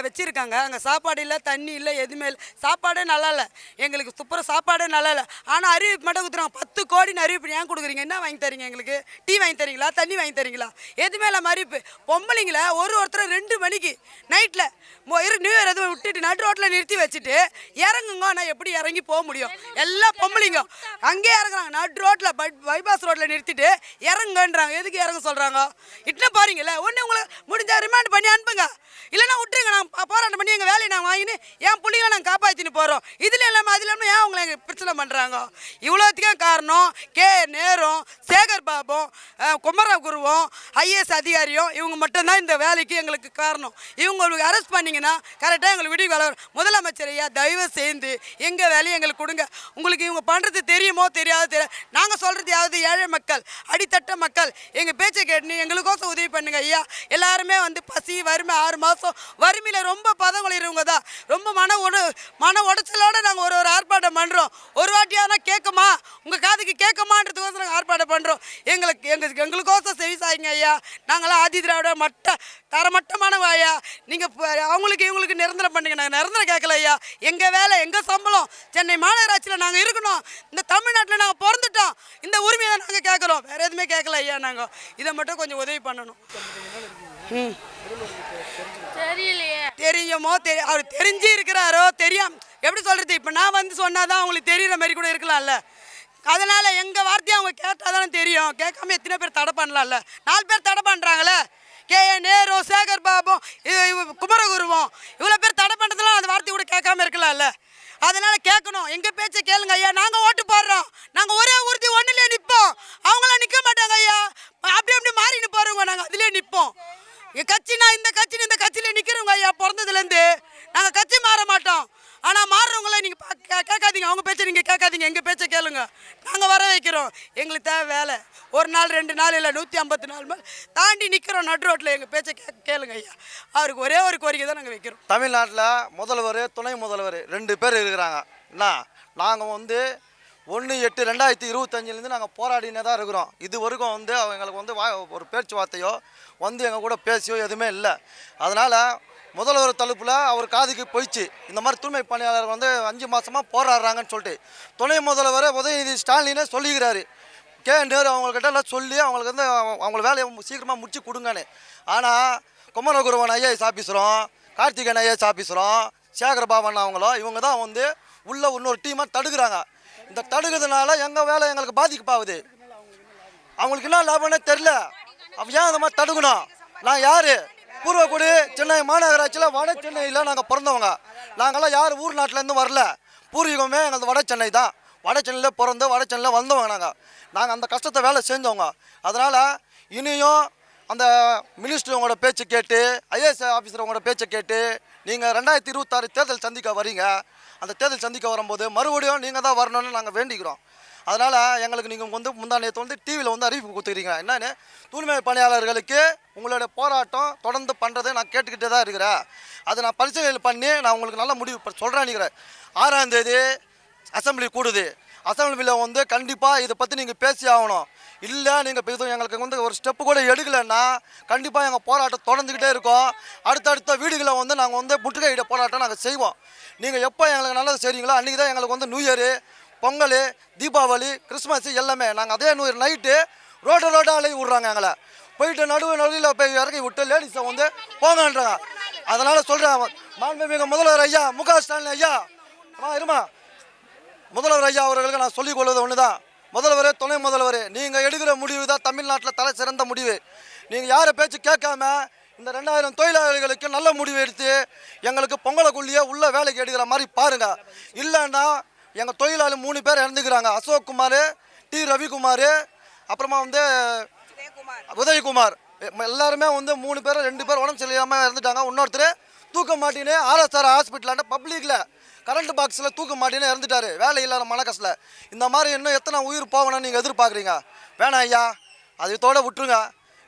வச்சுருக்காங்க. அங்கே சாப்பாடு இல்லை, தண்ணி இல்லை, எதுவுமே இல்லை. சாப்பாடே நல்லா இல்லை. எங்களுக்கு துப்புற சாப்பாடே நல்லா இல்லை. ஆனால் அறிவிப்பு மட்டும் கொடுத்துருவாங்க. 10 கோடின்னு அறிவிப்பு ஏன் கொடுக்குறீங்க? என்ன வாங்கி தரீங்க? எங்களுக்கு டீ வாங்கி தரீங்களா? தண்ணி வாங்கி தரீங்களா? எதுவுமே இல்லாமல் அறிவிப்பு. பொம்பளைங்கள ஒருத்தர் 2 மணிக்கு நைட்டில் நியூ இயர் எதுவும் விட்டுட்டு நடு ரோட்டில் நிறுத்தி வச்சுட்டு இறங்குங்க. நான் எப்படி இறங்கி போக முடியும்? எல்லாம் பொம்பளைங்க அங்கேயே இறங்குறாங்க. நடு ரோட்டில் பைபாஸ் ரோட்டில் நிறுத்திட்டு இறங்குன்றாங்க. எதுக்கு இறங்க சொல்கிறாங்க? இட்டுன்னு பாருங்களே. ஒன்று உங்களுக்கு முடிஞ்ச ரிமாண்ட் பண்ணி அனுப்புங்க, இல்லைன்னா விட்டுருங்க. நாங்கள் போராட்டம் பண்ணி எங்கள் வேலையை நாங்கள் வாங்கின்னு என் பிள்ளைங்க நாங்கள் காப்பாற்றின்னு போகிறோம். இதில் இல்லாமல் அதில் இல்லாமல் ஏன் அவங்களை எங்கள் பிரச்சனை பண்ணுறாங்க? இவ்வளோத்துக்கும் காரணம் நேரும் சேகர் பாபும் குமரகுருவும் ஐஏஎஸ் அதிகாரியும் இவங்க மட்டும்தான் இந்த வேலைக்கு எங்களுக்கு காரணம். இவங்களுக்கு அரெஸ்ட் பண்ணிங்கன்னா கரெக்டாக எங்களுக்கு விடிவு வேலை. முதலமைச்சர் ஐயா தயவு செய்து எங்கள் வேலையை எங்களுக்கு கொடுங்க. உங்களுக்கு இவங்க பண்ணுறது தெரியுமோ தெரியாது தெரியாது. நாங்கள் சொல்கிறது யாவது ஏழை மக்கள், அடித்தட்ட மக்கள் எங்கள் பேச்சை கேட்டு எங்களுக்கோசம் உதவி பண்ணுங்க ஐயா. எல்லாருமே பசி வறுமை 6 மாதம் வறுமையில் ரொம்ப பதங்குளிறவங்க தான். ரொம்ப மன உடைச்சலோடு நாங்கள் ஒரு ஆர்ப்பாட்டம் பண்ணுறோம். ஒரு வாட்டியான கேட்குமா, உங்கள் காதுக்கு கேட்குமான்றதுக்கோசம் நாங்கள் ஆர்ப்பாட்டம் பண்ணுறோம். எங்களுக்கோசம் செவி சாய்ங்க ஐயா. நாங்களாம் ஆதி திராவிட தரமட்டமானவங்க ஐயா. நீங்கள் அவங்களுக்கு இவங்களுக்கு நிரந்தரம் பண்ண பண்ணுங்க. நாங்கள் நிரந்தரம் கேட்கல ஐயா. எங்கள் வேலை, எங்கள் சம்பளம், சென்னை மாநகராட்சியில் நாங்கள் இருக்கணும். இந்த தமிழ்நாட்டில் நாங்கள் பிறந்துட்டோம். இந்த உரிமையை தான் நாங்கள் கேட்குறோம். வேறு எதுவுமே கேட்கல ஐயா. நாங்கள் இதை மட்டும் கொஞ்சம் உதவி பண்ணணும். தெரியலையே. தெரியுமோ அவர் தெரிஞ்சு இருக்கிறாரோ தெரியாம எப்படி சொல்கிறது. இப்போ நான் வந்து சொன்னாதான் அவங்களுக்கு தெரிகிற மாதிரி கூட இருக்கலாம்ல. அதனால் எங்கள் வார்த்தையை அவங்க கேட்டால் தானே தெரியும். கேட்காம எத்தனை பேர் தடை பண்ணலாம்ல. 4 பேர் தடை பண்ணுறாங்களே. கேஏ நேரு, சேகர் பாபு, குமரகுருவம், இவ்வளோ பேர் தடை பண்ணுறதுலாம் அந்த வார்த்தை கூட கேட்காம இருக்கலாம்ல. அதனால் கேட்கணும். எங்கள் பேச்சை கேளுங்க ஐயா. நாங்கள் ஓட்டு போடுறோம். நாங்கள் ஒரே உறுதி ஒன்றுலேயே நிற்போம். அவங்களாம் நிற்க மாட்டாங்க ஐயா. அப்படி மாறின்னு போகிறவங்க நாங்கள் அதிலே நிற்போம். கட்சினா இந்த கட்சின்னு இந்த கட்சியில் நிற்கிறவங்க ஐயா. பிறந்ததுலேருந்து நாங்கள் கட்சி மாற மாட்டோம். ஆனால் மாறுறவங்கள நீங்கள் கேட்காதீங்க. அவங்க பேச்சை நீங்கள் கேட்காதீங்க. எங்கள் பேச்சை கேளுங்க. நாங்கள் வர வைக்கிறோம். எங்களுக்கு தேவை வேலை. 1 நாள் 2 நாள் இல்லை 154 நாள் தாண்டி நிற்கிறோம் நடு ரோட்டில். எங்கள் பேச்சை கேளுங்க ஐயா. அவருக்கு ஒரே ஒரு கோரிக்கை தான் நாங்கள் வைக்கிறோம். தமிழ்நாட்டில் முதல்வர், துணை முதல்வர் 2 பேர் இருக்கிறாங்க. என்ன நாங்கள் வந்து 1/8/2025 நாங்கள் போராடினே தான் இருக்கிறோம். இது வரைக்கும் வந்து எங்களுக்கு வந்து ஒரு பேச்சுவார்த்தையோ வந்து எங்கள் கூட பேசியோ எதுவுமே இல்லை. அதனால் முதல்வர் தடுப்பில் அவர் காதுக்கு போயிடுச்சு. இந்த மாதிரி தூய்மை பணியாளர் வந்து 5 மாதமாக போராடுறாங்கன்னு சொல்லிட்டு துணை முதல்வர் உதயநிதி ஸ்டாலினே சொல்லிக்கிறாரு. நேரு அவங்கக்கிட்ட எல்லாம் சொல்லி அவங்களுக்கு வந்து அவங்கள வேலையை சீக்கிரமாக முடிச்சு கொடுங்கன்னு. ஆனால் குமரகுருவன் ஐஏஎஸ் ஆஃபீஸரும், கார்த்திகேயன் ஐஏஎஸ் ஆஃபீஸரும், சேகரபாபன் அவங்களும் இவங்க தான் வந்து உள்ள இன்னொரு டீமாக தடுக்கிறாங்க. இந்த தடுக்கிறதுனால எங்கள் வேலை எங்களுக்கு பாதிக்கப்பாகுது. அவங்களுக்கு என்ன லாபம்னே தெரில. அவ ஏன் அந்த மாதிரி தடுக்கணும்? நான் யார்? பூர்வக்குடி சென்னை மாநகராட்சியில் வட சென்னையில் நாங்கள் பிறந்தவங்க. நாங்கள்லாம் யார் ஊர் நாட்டிலேருந்து வரல. பூர்வீகமே எங்களது வட சென்னை தான். வட சென்னையில் பிறந்து வட சென்னையில் வந்தவங்க. நாங்கள் அந்த கஷ்டத்தை வேலை செஞ்சவங்க. அதனால் இனியும் அந்த மினிஸ்டர் பேச்சு கேட்டு, ஐஏஎஸ் ஆஃபீஸர் உங்களோட பேச்சை கேட்டு நீங்கள் 2026 தேர்தல் சந்திக்க வரீங்க. அந்த தேர்தல் சந்திக்க வரும்போது மறுபடியும் நீங்கள் தான் வரணும்னு நாங்கள் வேண்டிக்கிறோம். அதனால் எங்களுக்கு நீங்கள் வந்து முந்தானேற்று வந்து டிவியில் வந்து அறிவிப்பு கொடுத்துக்கிறீங்க. என்னென்னு தூய்மை பணியாளர்களுக்கு உங்களுடைய போராட்டம் தொடர்ந்து பண்ணுறதை நான் கேட்டுக்கிட்டே தான் இருக்கிறேன். அதை நான் பரிசீலனை பண்ணி நான் உங்களுக்கு நல்ல முடிவு சொல்கிறேன். நினைக்கிறேன் 6ஆம் தேதி அசம்பிளி கூடுது. அசம்பிளியில் வந்து கண்டிப்பாக இதை பற்றி நீங்கள் பேசி ஆகணும். இல்லை நீங்கள் பேசும் எங்களுக்கு வந்து ஒரு ஸ்டெப்பு கூட எடுக்கலைன்னா கண்டிப்பாக எங்கள் போராட்டம் தொடர்ந்துக்கிட்டே இருக்கோம். அடுத்தடுத்த வீடுகளை வந்து நாங்கள் வந்து முற்றுகையிட போராட்டம் நாங்கள் செய்வோம். நீங்கள் எப்போ எங்களுக்கு நல்லது செய்கிறீங்களோ அன்றைக்கி தான் எங்களுக்கு வந்து new year, Pongal, Deepavali, Christmas எல்லாமே நாங்கள் அதே நியூ இயர் நைட்டு ரோடாக அலைவி விட்றாங்க. எங்களை போயிட்டு நடுவில் போய் இறக்கி விட்டு லேடிஸை வந்து போங்கன்றாங்க. அதனால் சொல்கிறேன், மாண்புமிகு முதல்வர் ஐயா மு.க. ஸ்டாலின் ஐயா, இருமா முதல்வர் ஐயா அவர்களுக்கு நான் சொல்லிக் கொள்வது ஒன்று தான். முதல்வர், துணை முதல்வர், நீங்கள் எடுக்கிற முடிவு தான் தமிழ்நாட்டில் தலை சிறந்த முடிவு. நீங்கள் யாரை பேச்சு கேட்காம இந்த 2000 தொழிலாளர்களுக்கு நல்ல முடிவு எடுத்து எங்களுக்கு பொங்கலுக்குள்ளேயே உள்ள வேலைக்கு எடுக்கிற மாதிரி பாருங்கள். இல்லைன்னா எங்கள் தொழிலாளி 3 பேர் இறந்துக்கிறாங்க. அசோக் குமார், டி ரவிக்குமார், அப்புறமா வந்து உதயகுமார். எல்லாருமே வந்து 3 பேர் 2 பேர் உடம்பு சரியில்லாமல் இறந்துட்டாங்க. இன்னொருத்தர் தூக்க மாட்டின்னு ஆர்எஸ்ஆர் ஹாஸ்பிட்டலாண்ட பப்ளிக்கில் கரண்ட் பாக்ஸில் தூக்க மாட்டின்னு இறந்துட்டார். வேலை இல்லாத மன கஷ்டம். இந்த மாதிரி இன்னும் எத்தனை உயிர் போகணும்னு நீங்கள் எதிர்பார்க்குறீங்க? வேணாம் ஐயா, அதோட விட்டுருங்க.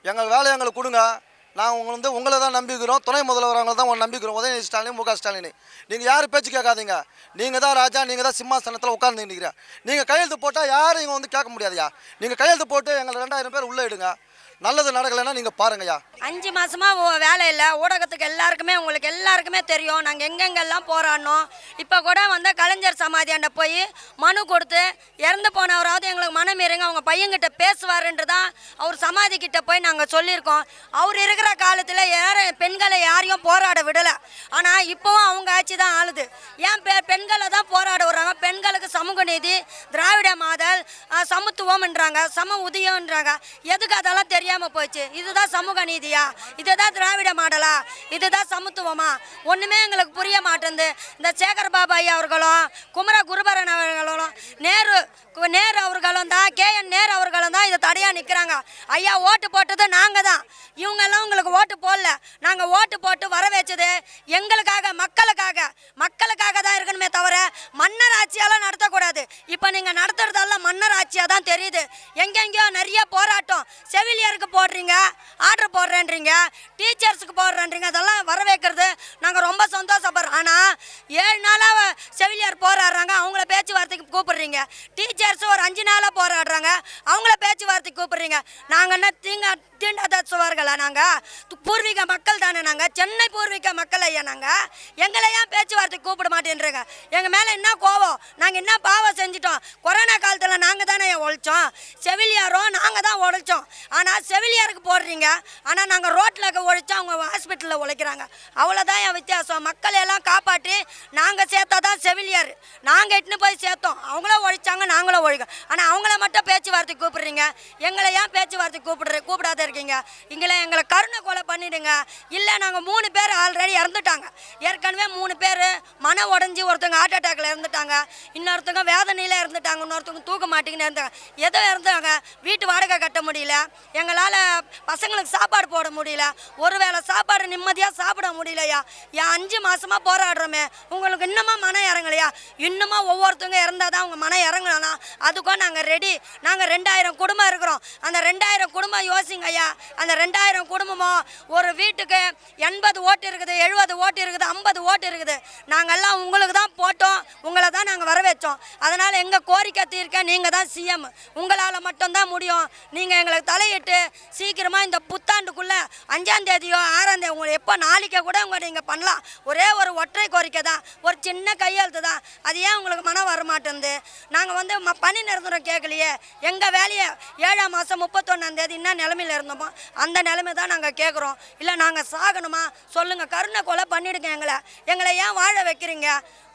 எங்கள் வேலையை எங்களுக்கு கொடுங்க. நாங்கள் வந்து உங்களை தான் நம்பிக்கிறோம். துணை முதல்வர் அவங்களை தான் நம்பிக்கிறோம். உதயநிதி ஸ்டாலின், மு.க. ஸ்டாலின். நீங்கள் யார் பேச்சு கேட்காதீங்க. நீங்கள் தான் ராஜா, நீங்கள் தான் சிம்மாசனத்தில் உட்கார்ந்து நிற்கிறீங்க. நீங்கள் கையெழுத்து போட்டால் யாரும் இங்கே வந்து கேட்க முடியாதுயா. நீங்கள் கையெழுத்து போட்டு எங்களை 2000 பேர் உள்ளே இடுங்க. நல்லது நடக்கலைன்னா நீங்கள் பாருங்கய்யா. 5 மாதமாக வேலை இல்லை. ஊடகத்துக்கு எல்லாருக்குமே உங்களுக்கு எல்லாருக்குமே தெரியும் நாங்கள் எங்கெங்கெல்லாம் போராடினோம். இப்போ கூட வந்து கலைஞர் சமாதியாண்ட போய் மனு கொடுத்து இறந்து போனவராவது எங்களுக்கு மனம் இருங்க அவங்க பையன்கிட்ட பேசுவாருன்று தான் அவர் சமாதி கிட்ட போய் நாங்கள் சொல்லியிருக்கோம். அவர் இருக்கிற காலத்தில் பெண்களை யாரையும் போராட விடலை. ஆனால் இப்போவும் அவங்க ஆட்சி தான் ஆளுது. ஏன் பெண்களை தான் போராட விடுறாங்க. பெண்களுக்கு சமூக நீதி, திராவிட மாடல், சமத்துவம்ன்றாங்க, சம உதயம்ன்றாங்க. எதுக்கு அதெல்லாம் தெரியாமல் போச்சு? இதுதான் சமூக நீதியா? இதுதான் திராவிட மாடலா? இதுதான் சமத்துவமா? ஒன்றுமே எங்களுக்கு புரிய மாட்டேங்குது. இந்த சேகர் பாபு ஐயா அவர்களும் குமர குருபரன் அவர்களும் நேரு அவர்களும் தான் கேஎன் நேரு அவர்களும் தான் இதை தடையாக நிற்கிறாங்க. ஐயா ஓட்டு போட்டது நாங்கள் தான். இவங்கெல்லாம் உங்களுக்கு ஓட்டு போடல. நாங்கள் ஓட்டு போட்டு வர வச்சது எங்களுக்காக, மக்களுக்காக தான் இருக்கணுமே தவிர மன்னர் ஆட்சியெல்லாம் நடத்தக்கூடாது. இப்போ நீங்கள் நடத்துறதெல்லாம் மன்னர் ஆட்சியாக தான் தெரியுது. எங்கெங்கேயோ நிறைய போராட்டம். செவிலியருக்கு போடுறீங்க, ஆர்டர் போடுறேன்றீங்க, டீச்சர்ஸுக்கு போடுறேன்றீங்க. அதெல்லாம் வர வைக்கிறது நாங்கள் ரொம்ப சந்தோஷப்படுறோம். ஆனால் 7 நாளாக செவிலியர் போராடுறாங்க, அவங்கள பேச்சுவார்த்தைக்கு கூப்பிடுறீங்க. டீச்சர்ஸ் ஒரு 5 நாளாக போராடுறாங்க, அவங்கள பேச்சுவார்த்தைக்கு கூப்பிடுறீங்க. நாங்கள் என்ன தீண்டாதவர்களா? நாங்கள் பூர்வீக மக்கள் தானே, நாங்கள் சென்னை பூர்வீக மக்கள் ஐயா. நாங்கள் எங்களை ஏன் பேச்சுவார்த்தைக்கு கூப்பிட மாட்டேன்றீங்க? எங்கள் மேலே என்ன கோவம்? நாங்கள் என்ன பாவம் செஞ்சிட்டோம்? கொரோனா காலத்தில் நாங்கள் தானே உழைச்சோம், செவிலியரும் நாங்கள் தான் உழைச்சோம். ஆனால் செவிலியருக்கு போடுறீங்க, ஆனால் நாங்கள் ரோட்டில் உழைச்சோம், அவங்க ஹாஸ்பிட்டலில் உழைக்கிறாங்க. அவ்வளோதான் என் வித்தியாசம். மக்களை எல்லாம் காப்பாற்றி நாங்கள் சேர்த்தா தான் செவிலியர். நாங்கள் எட்டுன்னு போய் சேர்த்தோம், அவங்களும் உழைச்சாங்க, நாங்களும் உழைக்கும். ஆனால் அவங்கள மட்டும் பேச்சுவார்த்தைக்கு கூப்பிடுறீங்க, எங்களை ஏன் பேச்சுவார்த்தைக்கு கூப்பிடாத இருக்கீங்க? எங்களை கருணை கொலை பண்ணிடுங்க. இல்லை, நாங்கள் 3 பேர் ஆல்ரெடி இறந்துட்டாங்க. ஏற்கனவே 3 பேர் மன உடஞ்சி, ஒருத்தவங்க ஹார்ட் அட்டாக்ல இறந்துட்டாங்க, இன்னொருத்தவங்க வேதனையில் இறந்துட்டாங்க, இன்னொருத்தவங்க தூக்க மாட்டேங்கன்னு இருந்தாங்க. எதோ இறந்தாங்க. வீட்டு வாடகை கட்ட முடியல, எங்களால் பசங்களுக்கு சாப்பாடு போட முடியல, ஒருவேளை சாப்பாடு நிம்மதியாக சாப்பிட முடியலையா? 5 மாதமாக போராடுறோமே, உங்களுக்கு இன்னுமா மனம் இறங்கலையா? இன்னுமா ஒவ்வொருத்தவங்க இறந்தால் தான் அவங்க மனம் இறங்கணும்னா அதுக்கும் நாங்கள் ரெடி. நாங்கள் 2000 குடும்பம் இருக்கிறோம். அந்த 2000 குடும்பம் யோசிங்க ஐயா. அந்த 2000 குடும்பமும் ஒரு வீட்டுக்கு 80 ஓட்டு இருக்குது, 70 ஓட்டு இருக்குது, 50 ஓட்டு இருக்குது. நாங்கள்லாம் உங்களுக்கு தான் போட்டோம், உங்களை தான் நாங்கள் வர வச்சோம். அதனால் எங்கள் கோரிக்கை தீர்க்க நீங்கள் தான் சிஎம், உங்களால் மட்டும்தான் முடியும். நீங்கள் எங்களுக்கு தலையிட்டு சீக்கிரமாக இந்த புத்தாண்டுக்குள்ளே 5ஆம் தேதியோ 6ஆம் தேதி உங்களை எப்போ நாளைக்கே கூட உங்களை நீங்கள் பண்ணலாம். ஒரே ஒரு ஒற்றை கோரிக்கை தான், ஒரு சின்ன கையெழுத்து தான். அது ஏன் உங்களுக்கு மனம் வர மாட்டேங்குது? நாங்கள் வந்து பணி நிரந்தரம் கேட்கலையே. எங்கள் வேலையை 7ஆம் மாதம் 31ஆம் தேதி என்ன நிலைமையில் இருந்தோமோ அந்த நிலைமை தான் நாங்கள் கேட்குறோம். இல்லை நாங்கள் சாகணுமா? சொல்லுங்கள், கருணை கொலை பண்ணிவிடுங்க. எங்களை ஏன் வாழ வைக்கிறீங்க?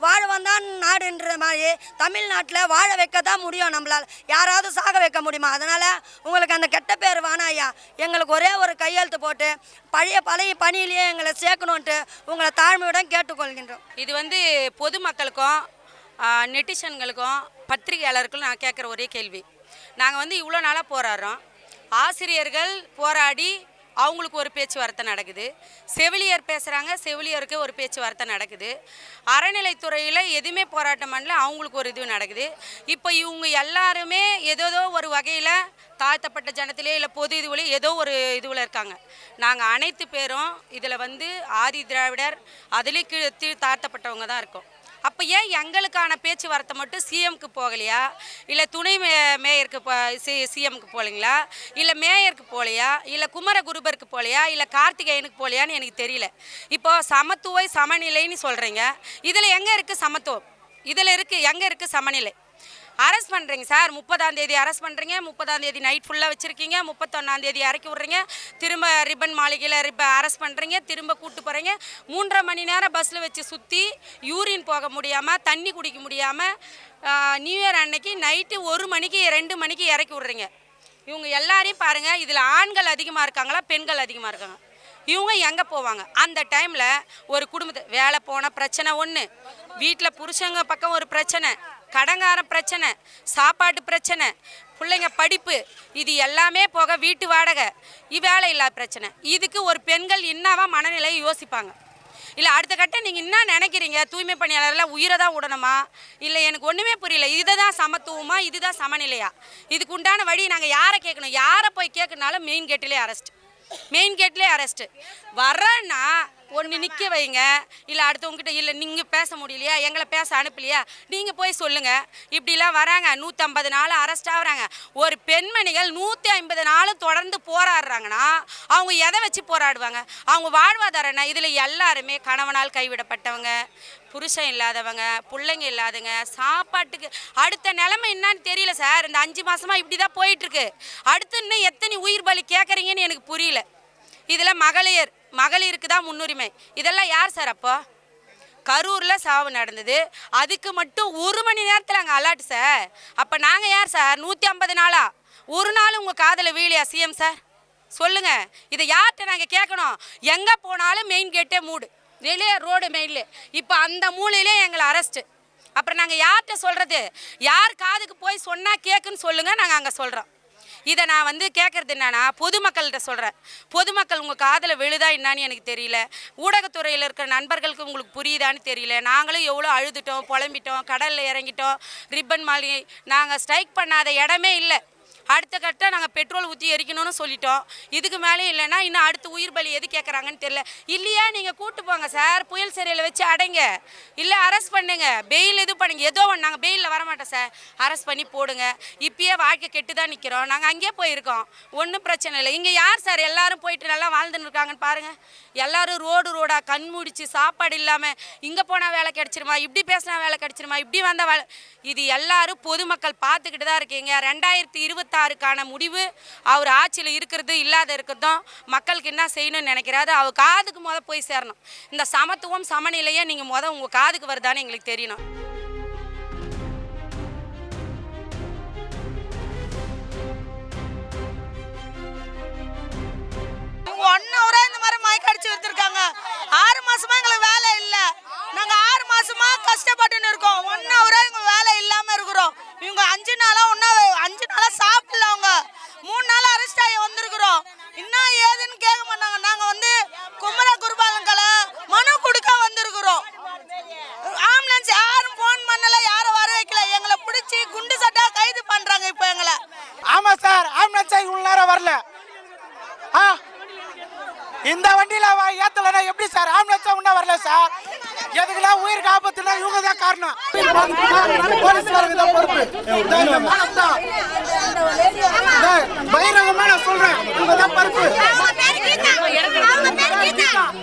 வாழ வந்தான் நாடுன்ற மாதிரி தமிழ்நாட்டில் வாழ வைக்க தான் முடியும் நம்மளால். யாராவது சாக வைக்க முடியுமா? அதனால் உங்களுக்கு அந்த கெட்ட பேர் வேணாம் ஐயா. எங்களுக்கு ஒரே ஒரு கையெழுத்து போட்டு பழைய பணியிலேயே எங்களை சேர்க்கணுன்ட்டு உங்களை தாழ்மையுடன் கேட்டுக்கொள்கின்றோம். இது வந்து பொதுமக்களுக்கும் நெட்டிசன்களுக்கும் பத்திரிகையாளர்களுக்கும் நான் கேட்குற ஒரே கேள்வி. நாங்கள் வந்து இவ்வளோ நாளாக போராடுறோம். ஆசிரியர்கள் போராடி அவங்களுக்கு ஒரு பேச்சுவார்த்தை நடக்குது, செவிலியர் பேசுகிறாங்க, செவிலியருக்கு ஒரு பேச்சுவார்த்தை நடக்குது, அறநிலைத்துறையில் எதுவுமே போராட்டம் பண்ணல, அவங்களுக்கு ஒரு இது நடக்குது. இப்போ இவங்க எல்லாருமே ஏதோ ஒரு வகையில் தாழ்த்தப்பட்ட ஜனத்திலே இல்லை பொது இதுவிலே ஏதோ ஒரு இதுவில் இருக்காங்க. நாங்கள் அனைத்து பேரும் இதில் வந்து ஆதி திராவிடர் அதிலே தாழ்த்தப்பட்டவங்க தான் இருக்கோம். அப்போ ஏன் எங்களுக்கான பேச்சுவார்த்தை மட்டும் சிஎம்க்கு போகலையா, இல்லை துணை மேயருக்கு சிஎம்க்கு போகலைங்களா, இல்லை மேயருக்கு போகலையா, இல்லை குமரகுருபருக்கு போகலையா, இல்லை கார்த்திகேயனுக்கு போகலையான்னு எனக்கு தெரியல. இப்போது சமத்துவ சமநிலைன்னு சொல்கிறீங்க, இதில் எங்கே இருக்குது சமத்துவம்? இதில் இருக்குது எங்கே இருக்குது சமநிலை? அரெஸ்ட் பண்ணுறீங்க சார், 30ஆம் தேதி அரெஸ்ட் பண்ணுறீங்க, 30ஆம் தேதி நைட் ஃபுல்லாக வச்சுருக்கீங்க, 31ஆம் தேதி இறக்கி விட்றீங்க, திரும்ப ரிப்பன் மாளிகையில் அரெஸ்ட் பண்ணுறீங்க, திரும்ப கூப்பிட்டு போகிறீங்க. 3.5 மணி நேரம் பஸ்ஸில் வச்சு சுற்றி யூரின் போக முடியாமல், தண்ணி குடிக்க முடியாமல், நியூ இயர் அன்னைக்கு நைட்டு 1 மணிக்கு 2 மணிக்கு இறக்கி விட்றீங்க. இவங்க எல்லாரையும் பாருங்கள், இதில் ஆண்கள் அதிகமாக இருக்காங்களா, பெண்கள் அதிகமாக இருக்காங்க? இவங்க எங்கே போவாங்க? அந்த டைமில் ஒரு குடும்பத்தை வேலை போன பிரச்சனை ஒன்று, வீட்டில் புருஷங்க பக்கம் ஒரு பிரச்சனை, கடங்கார பிரச்சனை, சாப்பாட்டு பிரச்சனை, பிள்ளைங்க படிப்பு, இது எல்லாமே போக வீட்டு வாடகை, வேலை இல்லாத பிரச்சனை. இதுக்கு ஒரு பெண்கள் என்னவா மனநிலையை யோசிப்பாங்க? இல்லை அடுத்த கட்டம் நீங்கள் என்ன நினைக்கிறீங்க? தூய்மை பணியாளர்லாம் உயிரை தான் விடணுமா? இல்லை எனக்கு ஒன்றுமே புரியல. இதுதான் சமத்துவமா, இதுதான் சமநிலையா? இதுக்கு உண்டான வழி நாங்கள் யாரை கேட்கணும்? யாரை போய் கேட்கணுனாலும் மெயின் கேட்டிலே அரெஸ்ட்டு. வரேன்னா ஒன்று நிற்க வைங்க, இல்லை அடுத்தவங்ககிட்ட இல்லை நீங்கள் பேச முடியலையா, எங்களை பேச அனுப்பலையா, நீங்கள் போய் சொல்லுங்கள். இப்படிலாம் வராங்க, 150 நாள் அரெஸ்ட் ஆகுறாங்க. ஒரு பெண்மணிகள் 150 நாள் தொடர்ந்து போராடுறாங்கன்னா அவங்க எதை வச்சு போராடுவாங்க? அவங்க வாழ்வாதாரம் என்ன? இதில் எல்லாருமே கணவனால் கைவிடப்பட்டவங்க, புருஷன் இல்லாதவங்க, பிள்ளைங்க இல்லாதவங்க, சாப்பாட்டுக்கு அடுத்த நிலைமை என்னன்னு தெரியல சார். இந்த 5 மாதமாக இப்படி தான் போயிட்டுருக்கு. அடுத்து இன்னும் எத்தனை உயிர் பலி கேட்குறீங்கன்னு எனக்கு புரியல. இதில் மகளிருக்கு தான் முன்னுரிமை. இதெல்லாம் யார் சார்? அப்போ கரூரில் சாவு நடந்தது, அதுக்கு மட்டும் 1 மணி நேரத்தில் அங்கே அலர்ட் சார். அப்போ நாங்கள் யார் சார்? 150 நாளா ஒரு நாள் உங்கள் காதில் வீழியா சிஎம் சார்? சொல்லுங்கள், இதை யார்கிட்ட நாங்கள் கேட்கணும்? எங்கே போனாலும் மெயின் கேட்டே மூடு, வெளியே ரோடு மெயின்லே. இப்போ அந்த மூலையிலே எங்களை அரெஸ்ட்டு. அப்புறம் நாங்கள் யார்கிட்ட சொல்கிறது? யார் காதுக்கு போய் சொன்னால் கேட்குன்னு சொல்லுங்கள், நாங்கள் அங்கே சொல்கிறோம். இதை நான் வந்து கேட்குறது என்னன்னா பொதுமக்கள்கிட்ட சொல்கிறேன். பொதுமக்கள் உங்கள் காதில் விழுதா என்னான்னு எனக்கு தெரியல. ஊடகத்துறையில் இருக்கிற நண்பர்களுக்கு உங்களுக்கு புரியுதான்னு தெரியல. நாங்களும் எவ்வளோ அழுதுட்டோம், புலம்பிட்டோம், கடலில் இறங்கிட்டோம், ரிப்பன் மாளிகை. நாங்கள் ஸ்ட்ரைக் பண்ணாத இடமே இல்லை. அடுத்த கட்ட நாங்கள் பெட்ரோல் ஊற்றி எரிக்கணும்னு சொல்லிட்டோம். இதுக்கு மேலே இல்லைன்னா இன்னும் அடுத்து உயிர் பலி எது கேட்குறாங்கன்னு தெரியல. இல்லையா நீங்கள் கூட்டு போங்க சார், புயல் சிறையில் வச்சு அடைங்க, இல்லை அரெஸ்ட் பண்ணுங்க, பெயில் இது பண்ணுங்க, ஏதோ ஒன்று. நாங்கள் பெயிலில் வரமாட்டோம் சார், அரெஸ்ட் பண்ணி போடுங்க. இப்பயே வாழ்க்கை கெட்டு தான் நிற்கிறோம். நாங்கள் அங்கேயே போயிருக்கோம், ஒன்றும் பிரச்சனை இல்லை. இங்கே யார் சார் எல்லாரும் போயிட்டு நல்லா வாழ்ந்துன்னு இருக்காங்கன்னு பாருங்கள். எல்லாரும் ரோடாக கண் முடிச்சு சாப்பாடு இல்லாமல் இங்கே போனால் வேலை கிடச்சிருமா, இப்படி பேசினா வேலை கிடச்சிருமா, இப்படி வந்தால் வேலை. இது எல்லாரும் பொதுமக்கள் பார்த்துக்கிட்டு தான் இருக்கீங்க. 2026க்கான முடிவு அவர் ஆட்சியில் இருக்கிறது இல்லாத இருக்கிறதும் மக்களுக்கு என்ன செய்யணும்னு நினைக்கிறாரு. அவர் காதுக்கு போய் சேரணும். இந்த சமத்துவம் சமநிலையை நீங்கள் உங்கள் காதுக்கு வருதான்னு எங்களுக்கு தெரியணும். இந்த மாதிரி மயக்கடிச்சு வச்சிருக்காங்க. 6 மாசமா எங்களுக்கு வேலை இல்லை. நாங்க 6 மாசமா கஷ்டப்பட்டுன்னு இருக்கோம். 1 ஹவரா எங்க வேலை இல்லாம இருக்கிறோம். இவங்க 5 நாளா சாப்பிடல. அவங்க 3 நாளா அரெஸ்ட் ஆகி வந்திருக்கிறோம். இன்னும் ஏதுன்னு கேட்க மாட்டாங்க. நாங்க வந்து குமர குருபாலங்களை மனு கொடுக்க வந்திருக்கிறோம். ஆம்புலன்ஸ் யாரும் போன் பண்ணல, யாரும் வர வைக்கல. எங்களை பிடிச்சி குண்டு சட்டா கைது பண்றாங்க இப்போ எங்களை. ஆமா சார், ஆம்புலன்ஸ் இவ்வளவு நேரம் வரல. இந்த வண்டியில ஏத்தலனா எப்படி சார் ஆம்புலன்ஸ் இன்னும் வரல சார்? எதுக்குலாம் உயிருக்கு ஆபத்துனா இவங்க தான் காரணம். போலீஸ்காரங்க தான் பொறுப்பு.